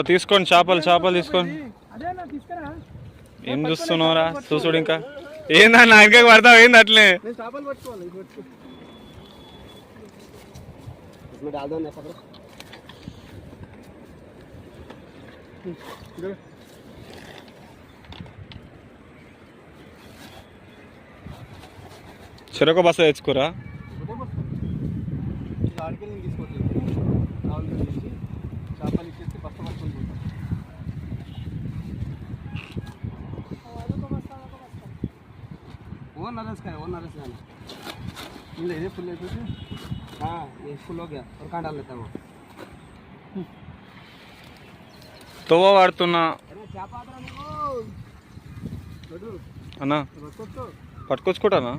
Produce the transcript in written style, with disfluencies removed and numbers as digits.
తీసుకోండి చేపలు తీసుకోండి. ఏం చూస్తున్నావురా చూసుడు ఇంకా ఏందా నా ఇంకా పడతావు ఏంది అట్లే చెరొక బస్సు తెచ్చుకోరా ये फुल है कुछ हाँ ये फुल हो गया और कहाँ डाल लेता हूँ తోవ వాడుతున్నా అన్నా పట్టుకొచ్చుకుంటానా